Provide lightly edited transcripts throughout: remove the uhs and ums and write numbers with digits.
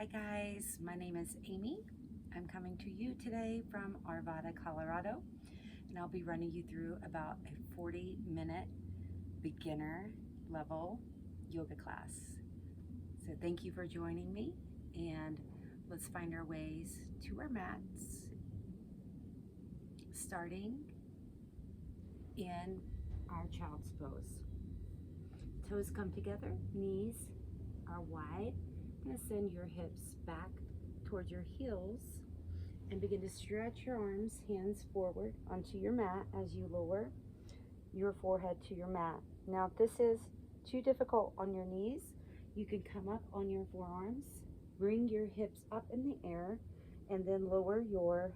Hi guys, my name is Amy. I'm coming to you today from Arvada, Colorado, and I'll be running you through about a 40-minute beginner level yoga class. So thank you for joining me, and let's find our ways to our mats, starting in our child's pose. Toes come together, knees are wide. I'm going to send your hips back towards your heels and begin to stretch your arms, hands forward onto your mat as you lower your forehead to your mat. Now, if this is too difficult on your knees, you can come up on your forearms, bring your hips up in the air, and then lower your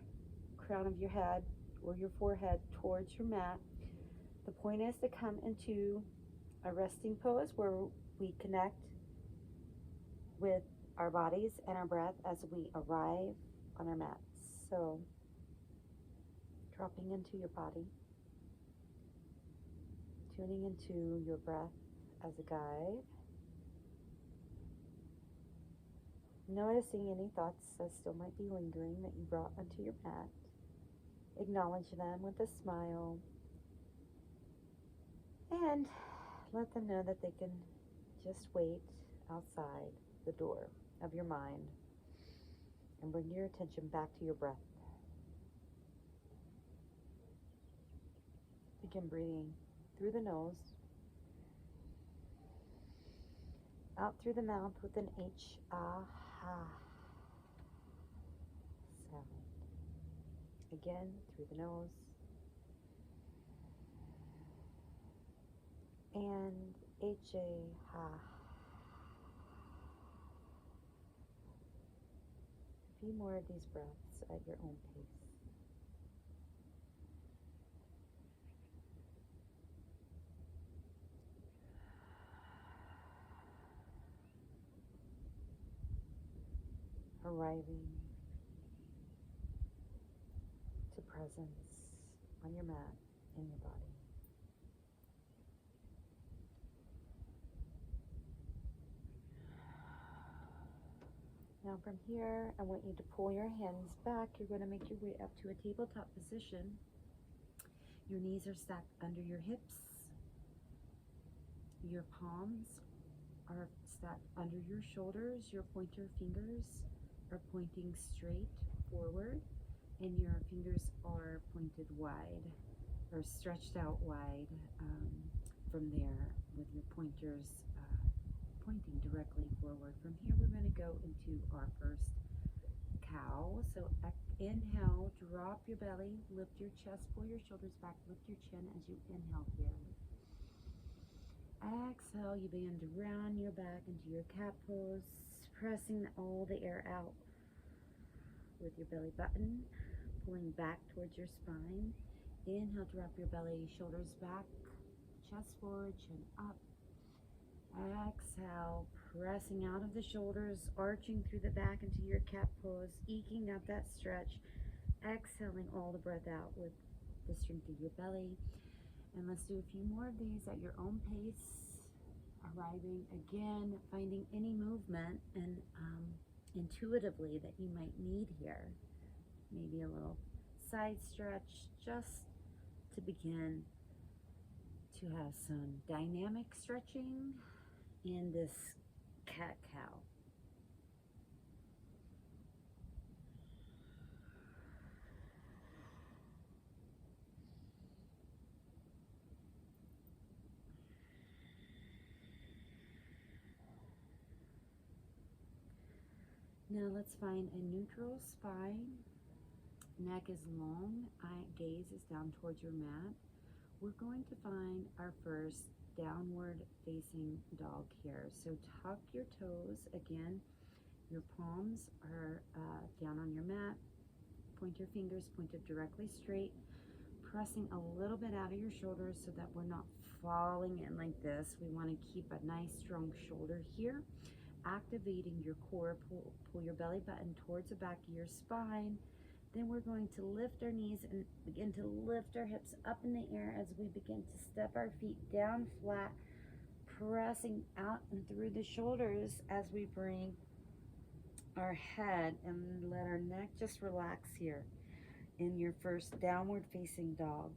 crown of your head or your forehead towards your mat. The point is to come into a resting pose where we connect with our bodies and our breath as we arrive on our mats. So, dropping into your body, tuning into your breath as a guide, noticing any thoughts that still might be lingering that you brought onto your mat. Acknowledge them with a smile and let them know that they can just wait outside the door of your mind and bring your attention back to your breath. Begin breathing through the nose, out through the mouth with an H-ah-ha sound. Again, through the nose and H-a-ha. A few more of these breaths at your own pace. Arriving to presence on your mat in your body. Now from here, I want you to pull your hands back. You're going to make your way up to a tabletop position. Your knees are stacked under your hips. Your palms are stacked under your shoulders. Your pointer fingers are pointing straight forward, and your fingers are pointed wide or stretched out wide from there, with your pointers pointing directly forward. From here, we're going to go into our first cow. So inhale, drop your belly, lift your chest, pull your shoulders back, lift your chin as you inhale here. Exhale, you begin to round your back into your cat pose, pressing all the air out with your belly button, pulling back towards your spine. Inhale, drop your belly, shoulders back, chest forward, chin up. Exhale, pressing out of the shoulders, arching through the back into your cat pose, eking out that stretch. Exhaling all the breath out with the strength of your belly. And let's do a few more of these at your own pace. Arriving again, finding any movement and intuitively that you might need here. Maybe a little side stretch just to begin to have some dynamic stretching in this cat-cow. Now let's find a neutral spine. Neck is long, gaze is down towards your mat. We're going to find our first downward facing dog here. So tuck your toes. Again, your palms are down on your mat. Point your fingers pointed directly straight, pressing a little bit out of your shoulders so that we're not falling in like this. We want to keep a nice strong shoulder here. Activating your core, pull your belly button towards the back of your spine. Then we're going to lift our knees and begin to lift our hips up in the air as we begin to step our feet down flat, pressing out and through the shoulders as we bring our head and let our neck just relax here in your first downward facing dog.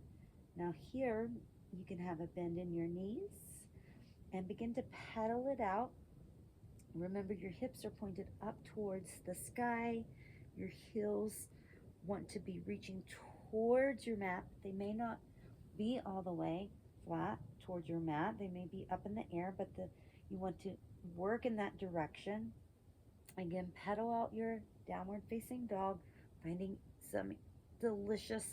Now here, you can have a bend in your knees and begin to pedal it out. Remember, your hips are pointed up towards the sky. Your heels want to be reaching towards your mat. They may not be all the way flat towards your mat. They may be up in the air, but you want to work in that direction. Again, pedal out your downward facing dog, finding some delicious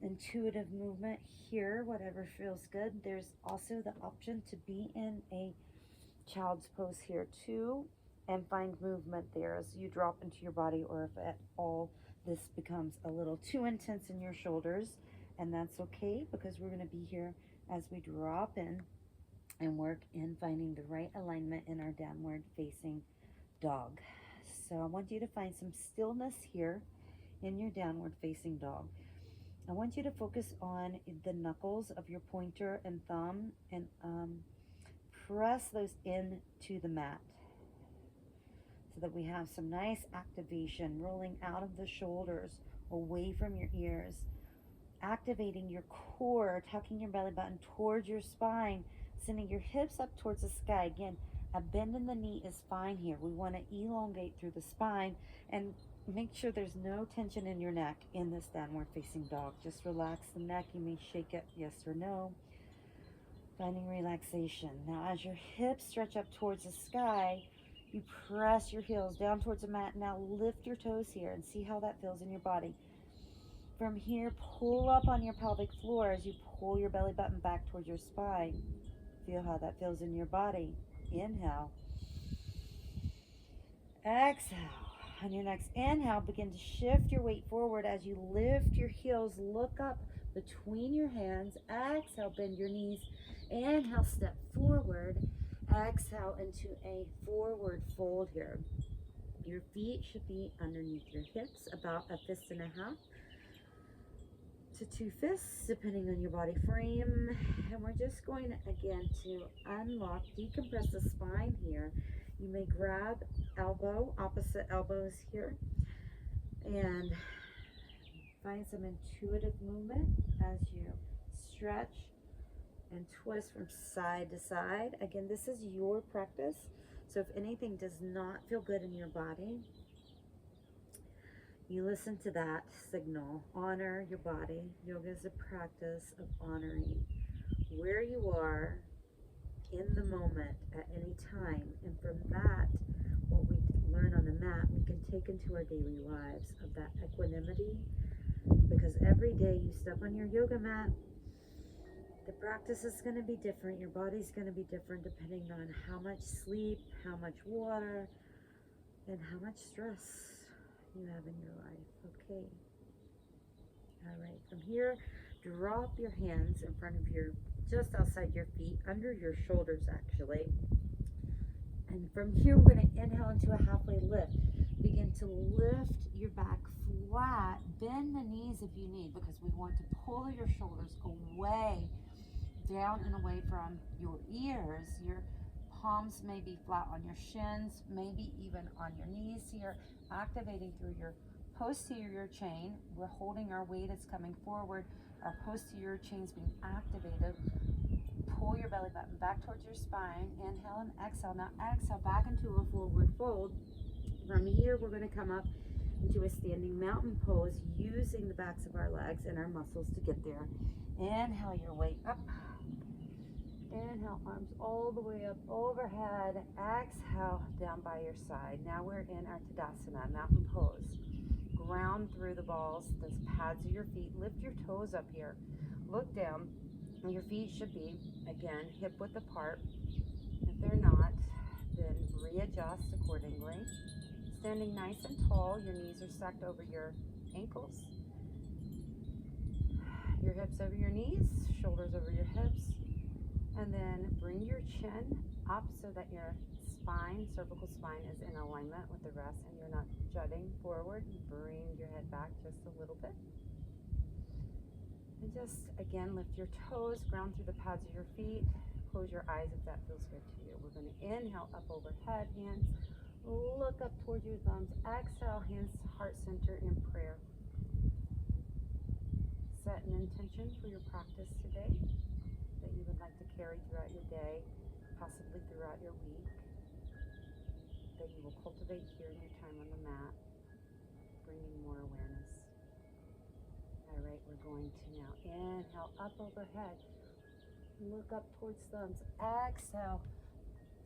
intuitive movement here, whatever feels good. There's also the option to be in a child's pose here too, and find movement there as you drop into your body, or if at all this becomes a little too intense in your shoulders, and that's okay, because we're going to be here as we drop in and work in finding the right alignment in our downward facing dog. So I want you to find some stillness here in your downward facing dog. I want you to focus on the knuckles of your pointer and thumb, and press those into the mat so that we have some nice activation, rolling out of the shoulders, away from your ears, activating your core, tucking your belly button towards your spine, sending your hips up towards the sky. Again, a bend in the knee is fine here. We want to elongate through the spine and make sure there's no tension in your neck in this downward facing dog. Just relax the neck. You may shake it yes or no. Finding relaxation. Now, as your hips stretch up towards the sky, you press your heels down towards the mat. Now lift your toes here and see how that feels in your body. From here, pull up on your pelvic floor as you pull your belly button back towards your spine. Feel how that feels in your body. Inhale. Exhale. On your next inhale, begin to shift your weight forward as you lift your heels. Look up between your hands. Exhale, bend your knees. Inhale, step forward. Exhale into a forward fold here. Your feet should be underneath your hips, about a fist and a half to 2 fists, depending on your body frame. And we're just going to, again, to unlock, decompress the spine here. You may grab opposite elbows here, and find some intuitive movement as you stretch and twist from side to side. Again, this is your practice, so if anything does not feel good in your body, you listen to that signal. Honor your body. Yoga is a practice of honoring where you are in the moment at any time, and from that, what we learn on the mat, we can take into our daily lives of that equanimity, because every day you step on your yoga mat, the practice is going to be different. Your body's going to be different depending on how much sleep, how much water, and how much stress you have in your life. Okay. All right. From here, drop your hands in front of your, just outside your feet, under your shoulders actually. And from here, we're going to inhale into a halfway lift. Begin to lift your back flat. Bend the knees if you need, because we want to pull your shoulders away, down and away from your ears. Your palms may be flat on your shins, maybe even on your knees here, activating through your posterior chain. We're holding our weight as coming forward. Our posterior chain's being activated. Pull your belly button back towards your spine. Inhale and exhale. Now exhale back into a forward fold. From here, we're going to come up into a standing mountain pose using the backs of our legs and our muscles to get there. Inhale your weight up. Inhale, arms all the way up overhead. Exhale, down by your side. Now we're in our Tadasana, mountain pose. Ground through the balls, the pads of your feet. Lift your toes up here. Look down. Your feet should be, again, hip width apart. If they're not, then readjust accordingly. Standing nice and tall, your knees are stacked over your ankles. Your hips over your knees, shoulders over your hips. And then bring your chin up so that your spine, cervical spine, is in alignment with the rest and you're not jutting forward. Bring your head back just a little bit. And just, again, lift your toes, ground through the pads of your feet. Close your eyes if that feels good to you. We're going to inhale up overhead, hands Look up towards your thumbs. Exhale, hands to heart center in prayer. Set an intention for your practice today that you would like to carry throughout your day, possibly throughout your week, that you will cultivate here in your time on the mat, bringing more awareness. All right, we're going to now inhale up overhead. Look up towards thumbs. Exhale,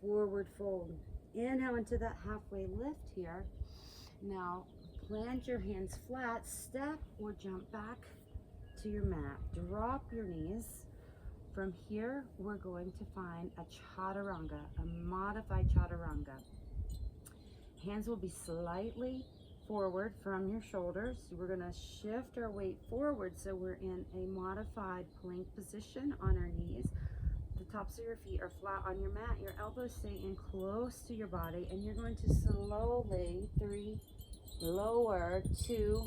forward fold. Inhale into that halfway lift here. Now, plant your hands flat, step or jump back to your mat. Drop your knees. From here, we're going to find a chaturanga, a modified chaturanga. Hands will be slightly forward from your shoulders. We're going to shift our weight forward so we're in a modified plank position on our knees. The tops of your feet are flat on your mat. Your elbows stay in close to your body, and you're going to slowly, 3, lower to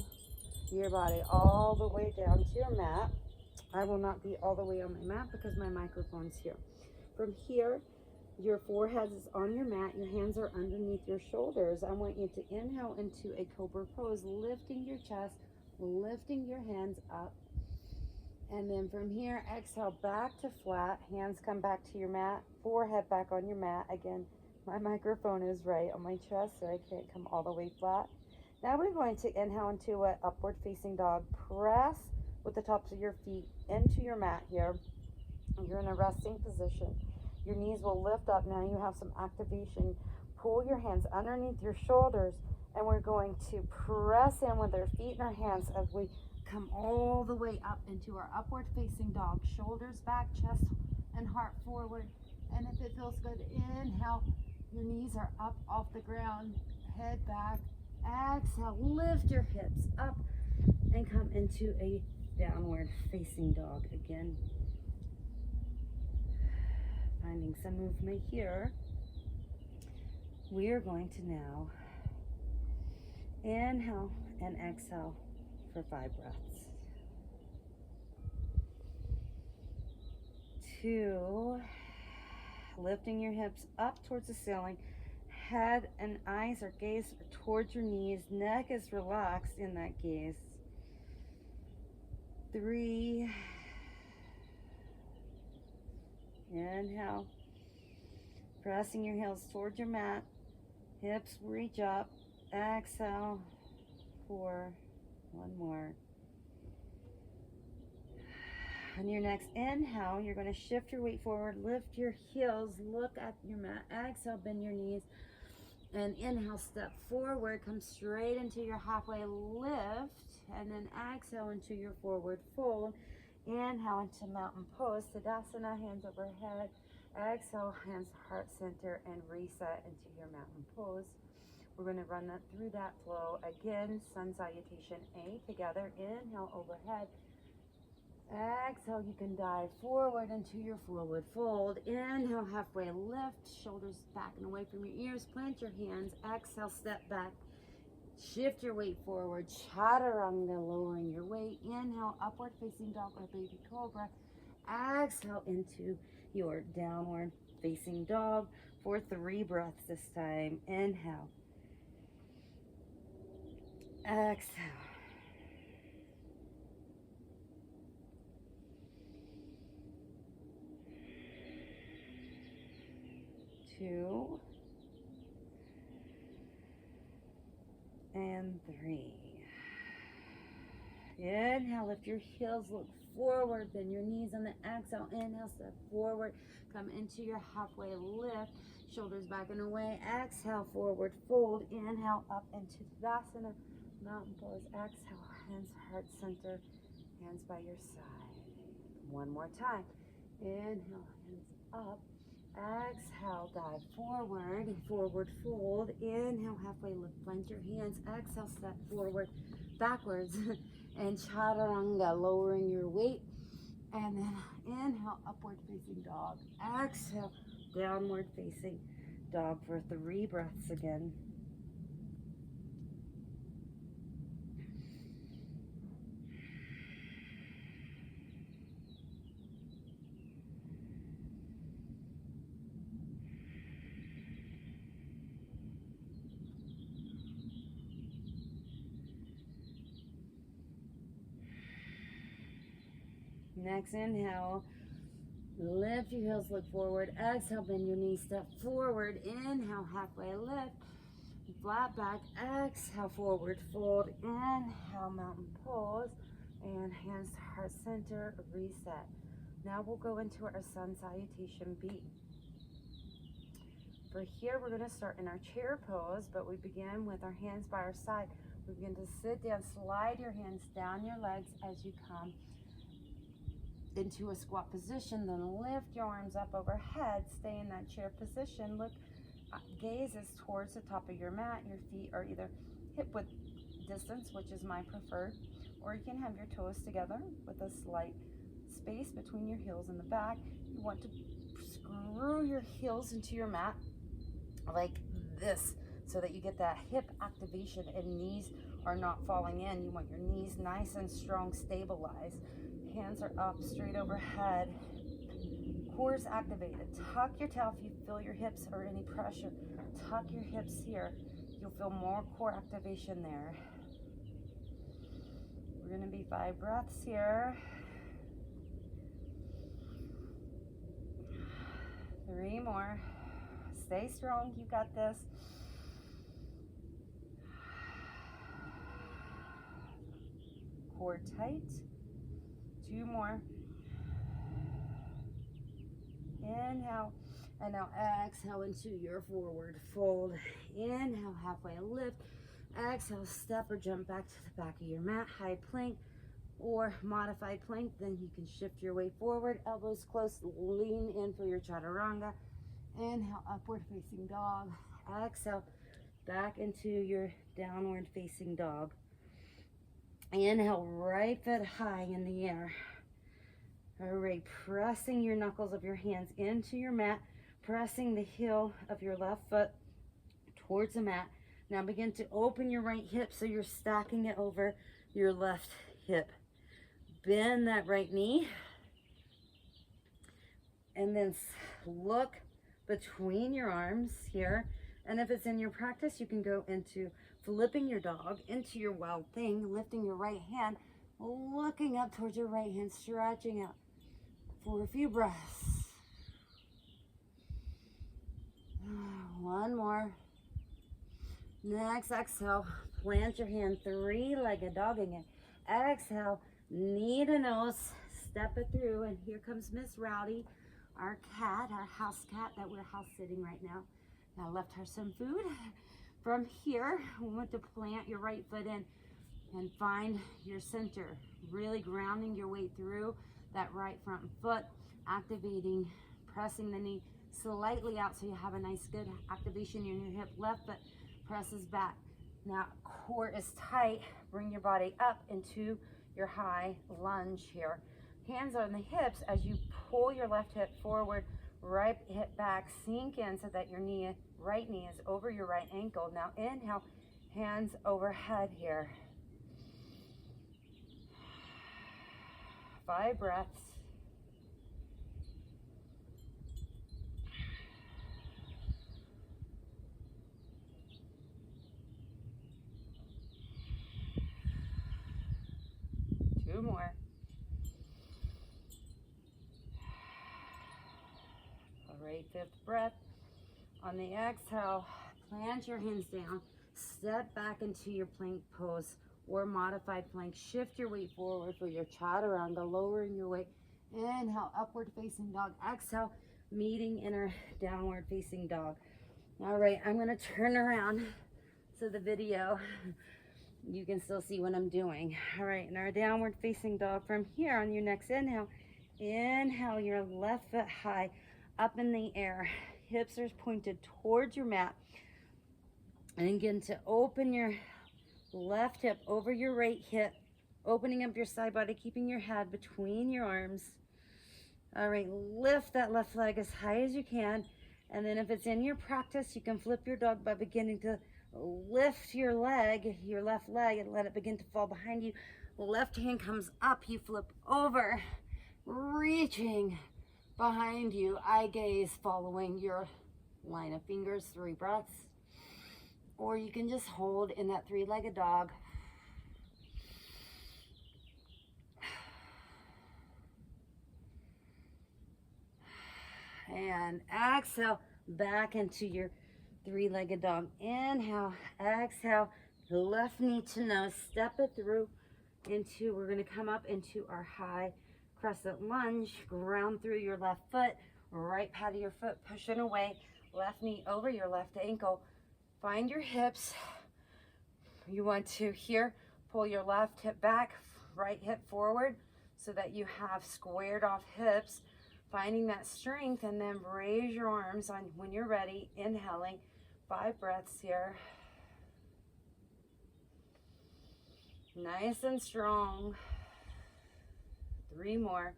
your body all the way down to your mat. I will not be all the way on my mat because my microphone's here. From here, your forehead is on your mat. Your hands are underneath your shoulders. I want you to inhale into a cobra pose, lifting your chest, lifting your hands up. And then from here, exhale back to flat. Hands come back to your mat, forehead back on your mat. Again, my microphone is right on my chest, so I can't come all the way flat. Now we're going to inhale into an upward facing dog. Press with the tops of your feet into your mat here. You're in a resting position. Your knees will lift up. Now you have some activation. Pull your hands underneath your shoulders, and we're going to press in with our feet and our hands as we come all the way up into our upward facing dog. Shoulders back, chest and heart forward. And if it feels good, inhale. Your knees are up off the ground. Head back. Exhale. Lift your hips up and come into a downward facing dog again. Finding some movement here. We are going to now inhale and exhale for 5 breaths. 2, lifting your hips up towards the ceiling. Head and eyes or gaze towards your knees. Neck is relaxed in that gaze. 3, inhale, pressing your heels towards your mat. Hips reach up. Exhale. 4, 1 more. On your next inhale, you're going to shift your weight forward, lift your heels, look at your mat. Exhale, bend your knees, and inhale, step forward, come straight into your halfway lift, and then exhale into your forward fold. Inhale into mountain pose, Tadasana, hands overhead. Exhale, hands heart center, and reset into your mountain pose. We're going to run that through that flow. Again, sun salutation A together. Inhale overhead. Exhale, you can dive forward into your forward fold. Inhale, halfway lift, shoulders back and away from your ears. Plant your hands. Exhale, step back. Shift your weight forward. Chaturanga, lowering your weight. Inhale, upward facing dog or baby cobra. Exhale into your downward facing dog for 3 breaths this time. Inhale. Exhale. 2 and 3. Inhale, lift your heels, look forward, bend your knees on the exhale. Inhale, step forward, come into your halfway lift, shoulders back and away. Exhale, forward fold. Inhale, up into Tadasana, mountain pose. Exhale, hands heart center, hands by your side. 1 more time. Inhale, hands up. Exhale, dive forward, forward fold. Inhale, halfway lift, plant your hands. Exhale, step forward, backwards, and chaturanga, lowering your weight. And then inhale, upward facing dog. Exhale, downward facing dog for 3 breaths again. Next inhale, lift your heels, look forward. Exhale, bend your knees, step forward. Inhale, halfway lift, flat back. Exhale, forward fold. Inhale, mountain pose, and hands to heart center, reset. Now we'll go into our sun salutation beat. For here, we're going to start in our chair pose, but we begin with our hands by our side. We begin to sit down, slide your hands down your legs as you come into a squat position, then lift your arms up overhead, stay in that chair position. Look, gaze is towards the top of your mat. Your feet are either hip width distance, which is my preferred, or you can have your toes together with a slight space between your heels and the back. You want to screw your heels into your mat like this so that you get that hip activation and knees are not falling in. You want your knees nice and strong, stabilized. Hands are up, straight overhead. Core is activated. Tuck your tail if you feel your hips or any pressure. Tuck your hips here. You'll feel more core activation there. We're going to be 5 breaths here. 3 more. Stay strong. You got this. Core tight. 2 more. Inhale. And now exhale into your forward fold. Inhale, halfway lift. Exhale, step or jump back to the back of your mat. High plank or modified plank. Then you can shift your way forward. Elbows close. Lean in for your chaturanga. Inhale, upward facing dog. Exhale, back into your downward facing dog. Inhale, right foot high in the air. All right, pressing your knuckles of your hands into your mat, pressing the heel of your left foot towards the mat. Now begin to open your right hip so you're stacking it over your left hip. Bend that right knee. And then look between your arms here. And if it's in your practice, you can go into flipping your dog into your wild thing, lifting your right hand, looking up towards your right hand, stretching out for a few breaths. 1 more. Next, exhale, plant your hand, 3-legged dog again. Exhale, knee to nose, step it through, and here comes Miss Rowdy, our cat, our house cat that we're house sitting right now. Now left her some food. From here, we want to plant your right foot in and find your center, really grounding your way through that right front foot, activating, pressing the knee slightly out so you have a nice good activation in your hip. Left foot presses back. Now core is tight. Bring your body up into your high lunge here. Hands on the hips as you pull your left hip forward, right hip back, sink in so that your knee, right knee is over your right ankle. Now inhale, hands overhead here. 5 breaths. Two more. All right, 5th breath. On the exhale, plant your hands down, step back into your plank pose or modified plank. Shift your weight forward for your chaturanga, lowering your weight. Inhale, upward facing dog. Exhale, meeting in our downward facing dog. All right, I'm gonna turn around so the video, you can still see what I'm doing. All right, in our downward facing dog, from here on your next inhale, inhale your left foot high up in the air. Hips are pointed towards your mat. And again, to open your left hip over your right hip, opening up your side body, keeping your head between your arms. All right, lift that left leg as high as you can. And then if it's in your practice, you can flip your dog by beginning to lift your leg, your left leg, and let it begin to fall behind you. Left hand comes up, you flip over, reaching behind you, eye gaze following your line of fingers, 3 breaths. Or you can just hold in that 3-legged dog. And exhale, back into your three-legged dog. Inhale, exhale, left knee to nose, step it through into, we're gonna come up into our high crescent lunge, ground through your left foot, right pad of your foot, pushing away, left knee over your left ankle. Find your hips. You want to here, pull your left hip back, right hip forward, so that you have squared off hips, finding that strength, and then raise your arms on when you're ready, inhaling, 5 breaths here. Nice and strong. 3 more.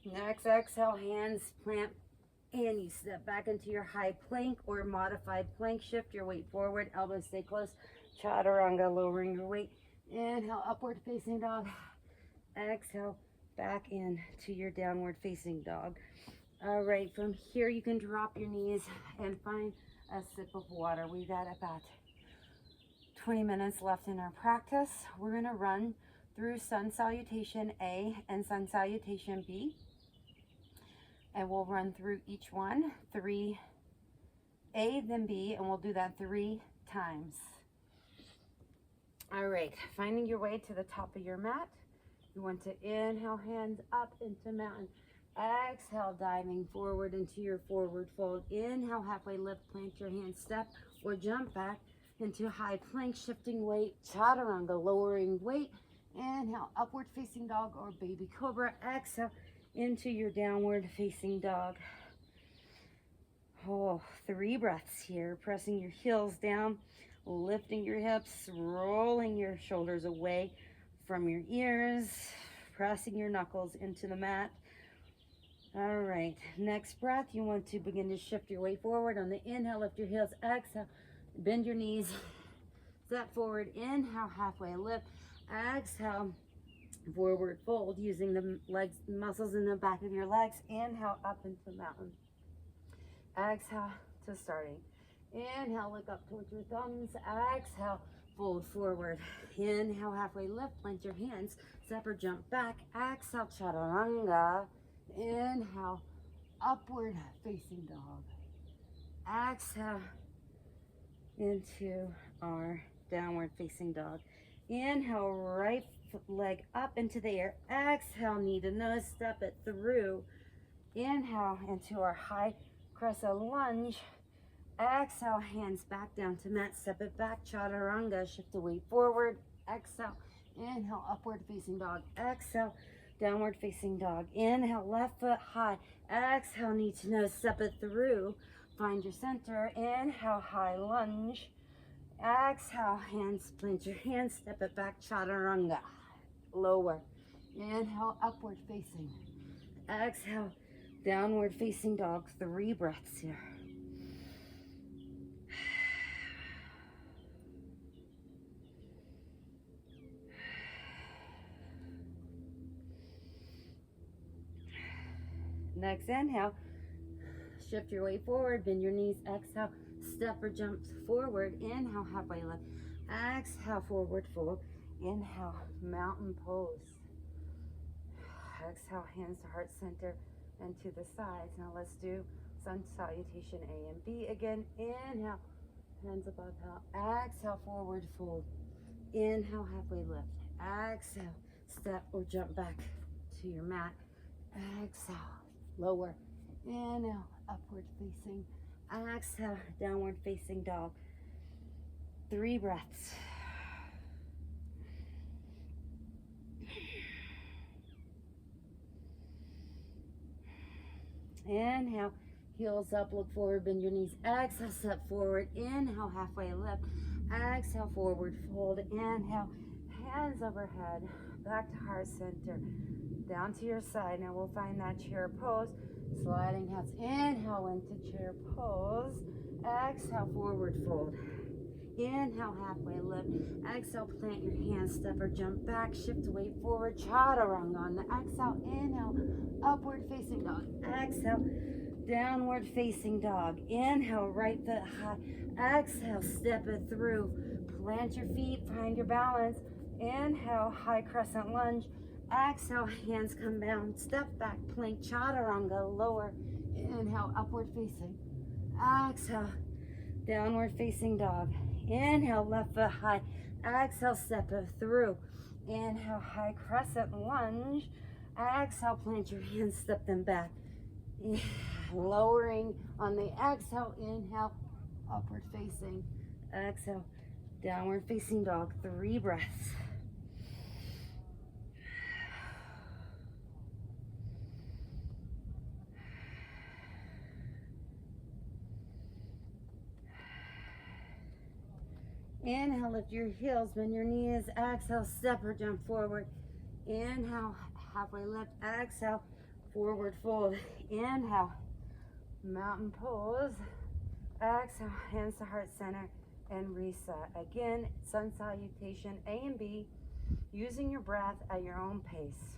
Next exhale, hands plant, and you step back into your high plank or modified plank. Shift your weight forward, elbows stay close. Chaturanga, lowering your weight. Inhale, upward facing dog. Exhale, back into your downward facing dog. All right, from here you can drop your knees and find a sip of water. We got about 20 minutes left in our practice. We're gonna run through sun salutation A and sun salutation B. And we'll run through each one, 3 A, then B, and we'll do that 3 times. All right, finding your way to the top of your mat. You want to inhale, hands up into mountain. Exhale, diving forward into your forward fold. Inhale, halfway lift, plant your hands, step or jump back into high plank, shifting weight, chaturanga, lowering weight. Inhale, upward facing dog or baby cobra. Exhale, into your downward facing dog. Oh, 3 breaths here. Pressing your heels down, lifting your hips, rolling your shoulders away from your ears, pressing your knuckles into the mat. All right, next breath, you want to begin to shift your weight forward. On the inhale, lift your heels. Exhale, bend your knees, step forward. Inhale, halfway lift. Exhale, forward fold, using the legs, muscles in the back of your legs. Inhale, up into mountain. Exhale to starting. Inhale, look up towards your thumbs. Exhale, fold forward. Inhale, halfway lift, plant your hands, step or jump back. Exhale, chaturanga. Inhale, upward facing dog. Exhale into our downward facing dog. Inhale, right leg up into the air. Exhale, knee to nose, step it through. Inhale into our high crescent lunge. Exhale, hands back down to mat, step it back, chaturanga, shift the weight forward. Exhale, inhale, upward facing dog. Exhale, downward facing dog. Inhale, left foot high. Exhale, knee to nose, step it through. Find your center. Inhale, high lunge. Exhale, hands, plant your hands, step it back, chaturanga. Lower. Inhale, upward facing. Exhale, downward facing dog. 3 breaths here. Next inhale, shift your weight forward, bend your knees. Exhale, step or jump forward. Inhale, halfway lift. Exhale, forward fold. Inhale, mountain pose. Exhale, hands to heart center and to the sides. Now let's do sun salutation A and B again. Inhale, hands above head. Exhale, forward fold. Inhale, halfway lift. Exhale, step or jump back to your mat. Exhale, lower. Inhale, upward facing. Exhale, downward facing dog. 3 breaths. Inhale, heels up, look forward, bend your knees. Exhale, step forward. Inhale, halfway lift. Exhale, forward fold. Inhale, hands overhead, back to heart center, down to your side. Now we'll find that chair pose. Sliding hands. Inhale into chair pose. Exhale, forward fold. Inhale, halfway lift. Exhale, plant your hands, step or jump back, shift weight forward, chaturanga on the exhale. Inhale, upward facing dog. Exhale, Downward facing dog. Inhale, right foot high. Exhale, step it through. Plant your feet, find your balance. Inhale, high crescent lunge. Exhale, hands come down. Step back, plank, chaturanga, lower. Inhale, upward facing. Exhale, downward facing dog. Inhale, left foot high. Exhale, step it through. Inhale, high crescent lunge. Exhale, plant your hands, step them back. Lowering on the exhale. Inhale, upward facing. Exhale, downward facing dog. 3 breaths. Inhale, lift your heels, bend your knees. Exhale, step or jump forward. Inhale, halfway lift. Exhale, forward fold. Inhale, mountain pose. Exhale, hands to heart center and reset. Again, sun salutation, A and B, using your breath at your own pace.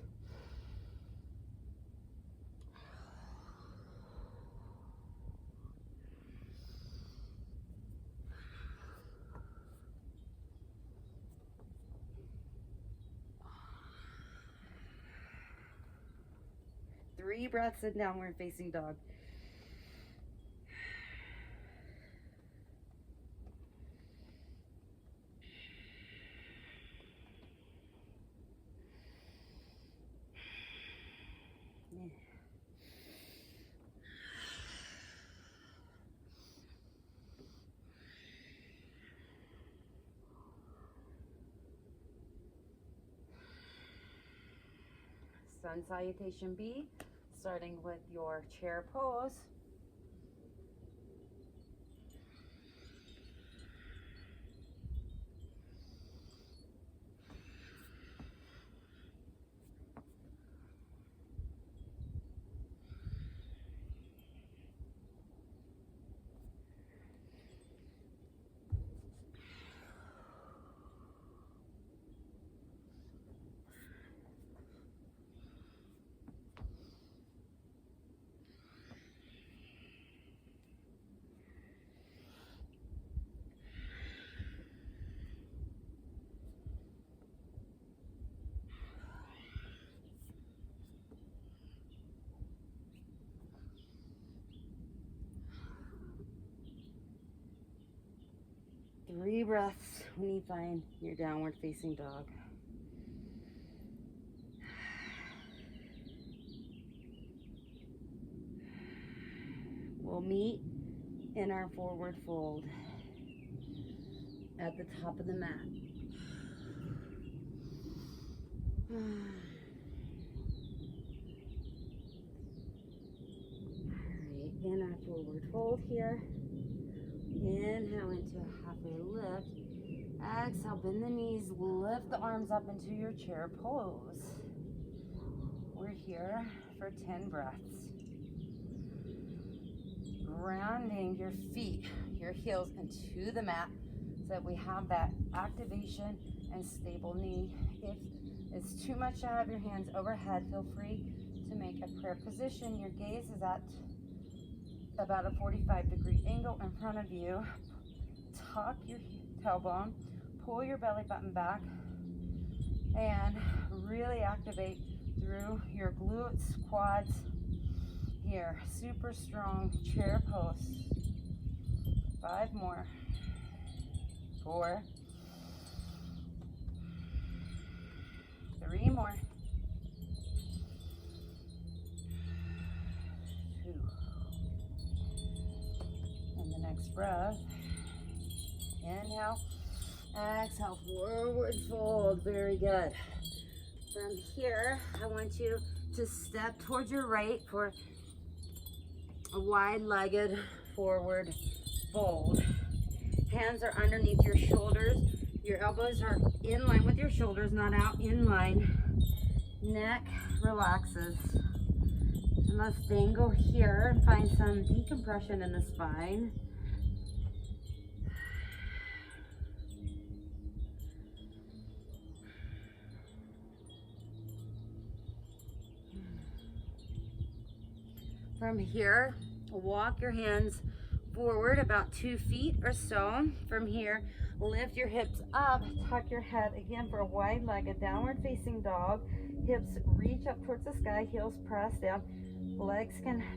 Three breaths in downward facing dog. Sun salutation B, starting with your chair pose. Three breaths when you find your downward facing dog. We'll meet in our forward fold at the top of the mat. All right, in our forward fold here. Inhale into a halfway lift. Exhale, bend the knees, lift the arms up into your chair pose. We're here for 10 breaths. Grounding your feet, your heels into the mat so that we have that activation and stable knee. If it's too much to have your hands overhead, feel free to make a prayer position. Your gaze is at about a 45-degree angle in front of you. Tuck your tailbone, pull your belly button back, and really activate through your glutes, quads. Here, super strong chair pose. 5 more. 4. 3 more. 2. And the next breath. Inhale. Exhale, forward fold. Very good. From here, I want you to step towards your right for a wide-legged forward fold. Hands are underneath your shoulders. Your elbows are in line with your shoulders, not out, in line. Neck relaxes. And let's then go here and find some decompression in the spine. From here, Walk your hands forward about 2 feet or so. From here, lift your hips up, tuck your head again for a wide-legged downward facing dog. Hips reach up towards the sky, heels press down.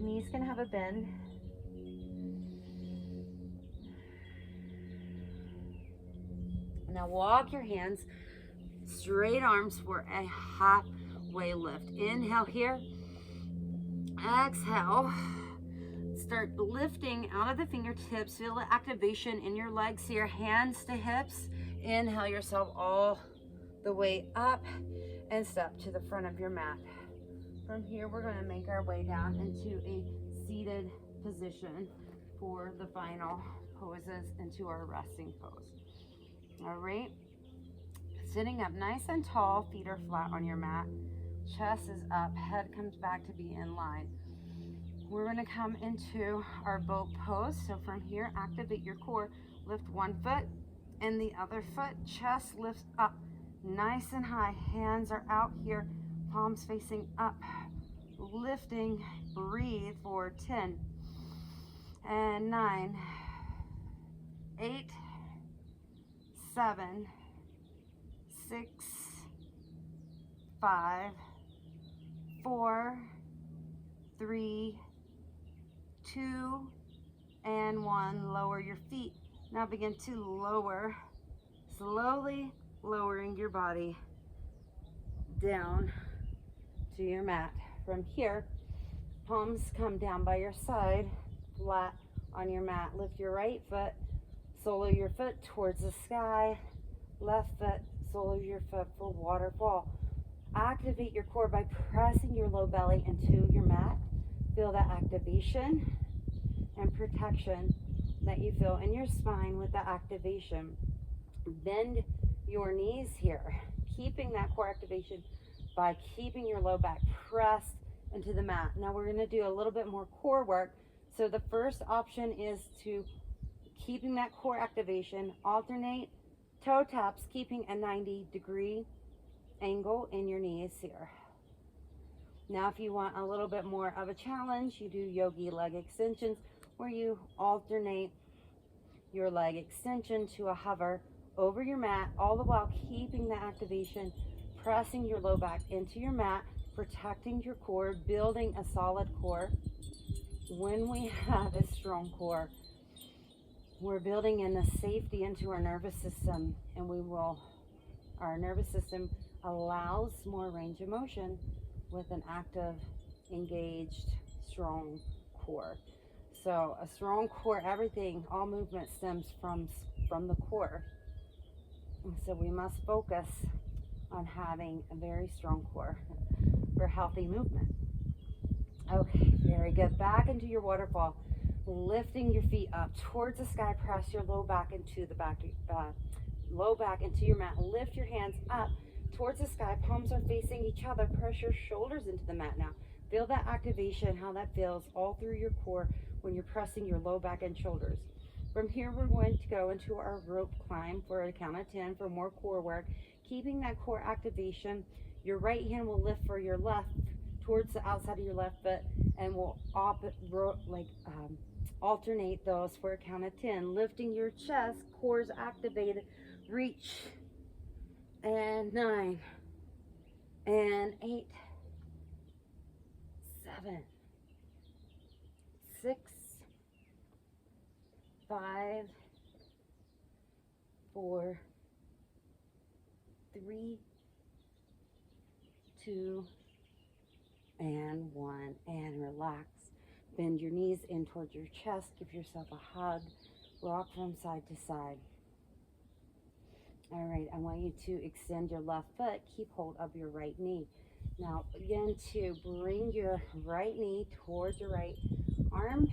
Knees can have a bend. Now walk your hands, straight arms for a halfway lift. Inhale here, exhale. Start lifting out of the fingertips. Feel the activation in your legs here, hands to hips. Inhale yourself all the way up and step to the front of your mat. From here, we're going to make our way down into a seated position for the final poses into our resting pose. All right, sitting up nice and tall, feet are flat on your mat, chest is up, head comes back to be in line. We're going to come into our boat pose. So from here, activate your core, lift one foot and the other foot, chest lifts up nice and high, hands are out here, palms facing up, lifting, breathe for 10 and 9, 8, 7, 6, 5, 4, 3, 2, and 1. Lower your feet. Now begin to lower, slowly lowering your body down to your mat. From here, palms come down by your side, flat on your mat. Lift your right foot, sole of your foot towards the sky. Left foot, sole of your foot for waterfall. Activate your core by pressing your low belly into your mat. Feel that activation and protection that you feel in your spine with the activation. Bend your knees here, keeping that core activation by keeping your low back pressed into the mat. Now we're going to do a little bit more core work. So the first option is to keeping that core activation, alternate toe taps, keeping a 90-degree angle in your knees here. Now if you want a little bit more of a challenge, you do yogi leg extensions where you alternate your leg extension to a hover over your mat, all the while keeping the activation, pressing your low back into your mat, protecting your core, building a solid core. When we have a strong core, we're building in the safety into our nervous system, and our nervous system allows more range of motion with an active, engaged, strong core. So a strong core, everything, all movement stems from the core. And so we must focus on having a very strong core for healthy movement. Okay, very good. Back into your waterfall, lifting your feet up towards the sky. Press your low back into the low back into your mat. Lift your hands up towards the sky. Palms are facing each other. Press your shoulders into the mat now. Feel that activation, how that feels all through your core when you're pressing your low back and shoulders. From here, we're going to go into our rope climb for a count of 10 for more core work. Keeping that core activation, your right hand will lift for your left towards the outside of your left foot, and we'll alternate those for a count of 10. Lifting your chest, core's activated, reach, and 9, and 8, 7, 6, 5, 4, 3, 2, and 1, and relax. Bend your knees in towards your chest. Give yourself a hug. Rock from side to side. All right, I want you to extend your left foot. Keep hold of your right knee. Now begin to bring your right knee towards your right armpit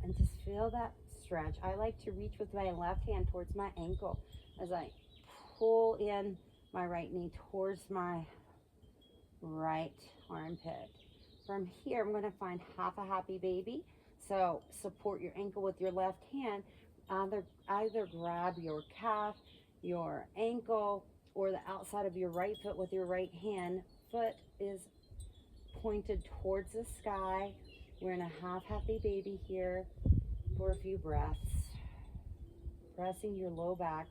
and just feel that stretch. I like to reach with my left hand towards my ankle as I pull in my right knee towards my right armpit. From here, I'm going to find half a happy baby. So support your ankle with your left hand. Either grab your calf, your ankle, or the outside of your right foot with your right hand. Foot is pointed towards the sky. We're in a half happy baby here for a few breaths. Pressing your low back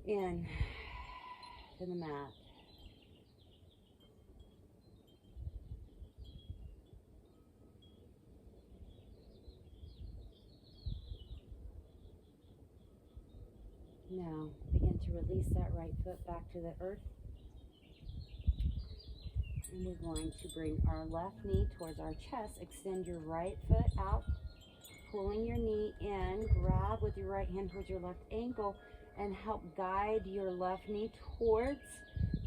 in to the mat. Now, begin to release that right foot back to the earth. And we're going to bring our left knee towards our chest. Extend your right foot out, pulling your knee in. Grab with your right hand towards your left ankle and help guide your left knee towards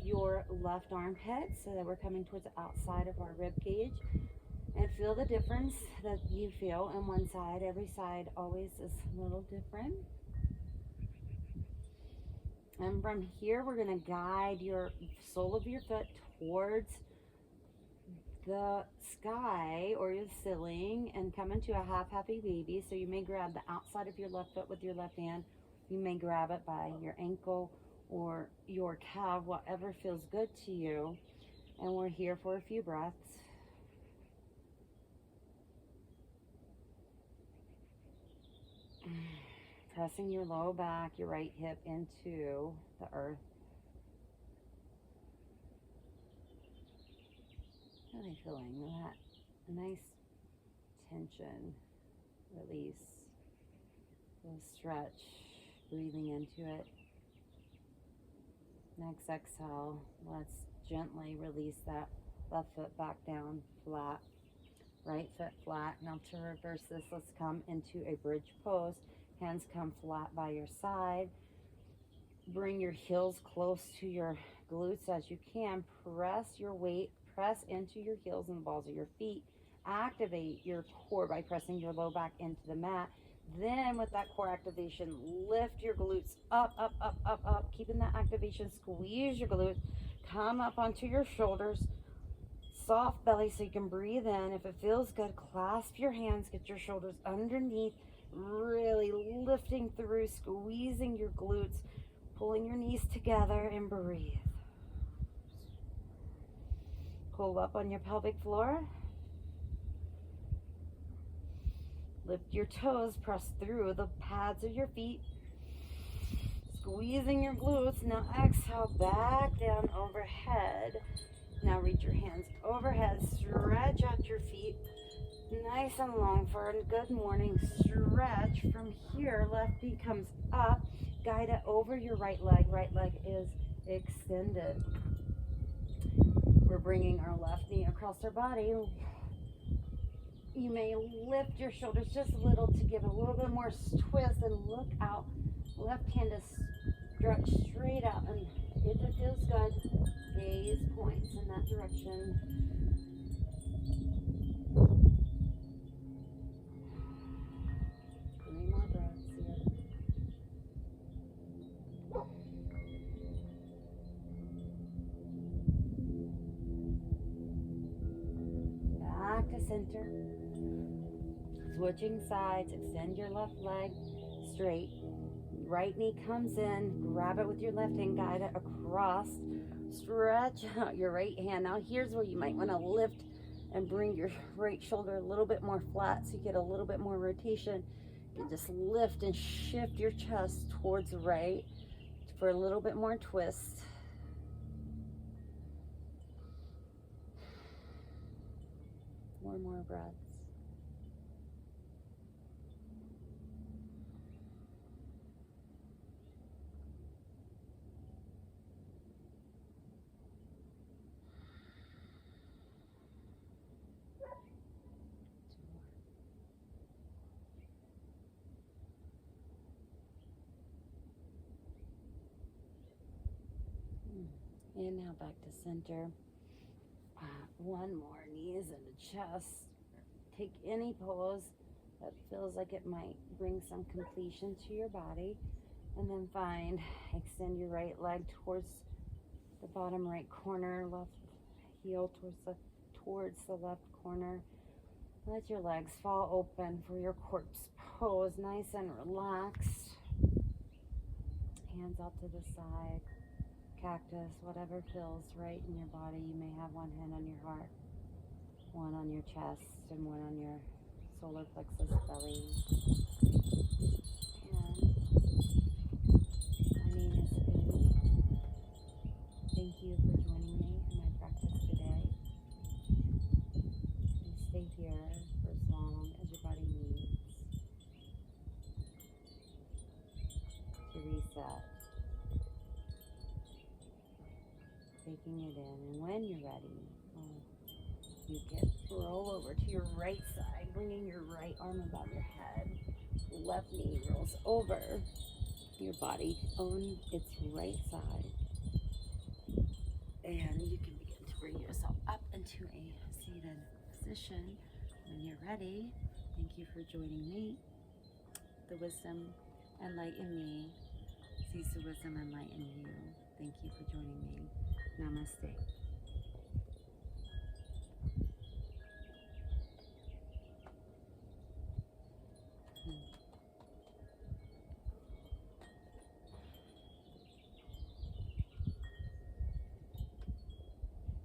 your left armpit so that we're coming towards the outside of our rib cage. And feel the difference that you feel on one side. Every side always is a little different. And from here, we're going to guide your sole of your foot towards the sky or your ceiling and come into a half happy baby. So you may grab the outside of your left foot with your left hand. You may grab it by your ankle or your calf, whatever feels good to you. And we're here for a few breaths. Pressing your low back, your right hip into the earth. Really feeling that nice tension, release, little stretch, breathing into it. Next exhale, let's gently release that left foot back down, flat, right foot flat. Now to reverse this, let's come into a bridge pose. Hands come flat by your side. Bring your heels close to your glutes as you can. Press your weight, press into your heels and the balls of your feet. Activate your core by pressing your low back into the mat. Then with that core activation, lift your glutes up, up, up, up, up. Keeping that activation, squeeze your glutes. Come up onto your shoulders. Soft belly so you can breathe in. If it feels good, clasp your hands, get your shoulders underneath. Really lifting through, squeezing your glutes, pulling your knees together and breathe. Pull up on your pelvic floor. Lift your toes, press through the pads of your feet. Squeezing your glutes. Now exhale, back down overhead. Now reach your hands overhead, stretch out your feet. Nice and long for a good morning stretch. From here, left knee comes up. Guide it over your right leg. Right leg is extended. We're bringing our left knee across our body. You may lift your shoulders just a little to give a little bit more twist and look out. Left hand is stretched straight out. And if it feels good, gaze points in that direction. 3 more breaths here. Back to center. Switching sides. Extend your left leg straight. Right knee comes in. Grab it with your left hand. Guide it across. Stretch out your right hand. Now here's where you might want to lift and bring your right shoulder a little bit more flat so you get a little bit more rotation. You just lift and shift your chest towards the right for a little bit more twist. Four more breaths. And now back to center. One more, knees and the chest. Take any pose that feels like it might bring some completion to your body. And then extend your right leg towards the bottom right corner, left heel towards the left corner. Let your legs fall open for your corpse pose, nice and relaxed. Hands out to the side. Cactus, whatever feels right in your body. You may have one hand on your heart. one on your chest and one on your solar plexus belly. And my name is Amy. Thank you for joining me in my practice today. And stay here for as long as your body needs to reset. Taking it in, and when you're ready, you can roll over to your right side, bringing your right arm above your head. Left knee rolls over your body on its right side. And you can begin to bring yourself up into a seated position. When you're ready, thank you for joining me. The wisdom and light in me sees the wisdom and light in you. Thank you for joining me. Namaste.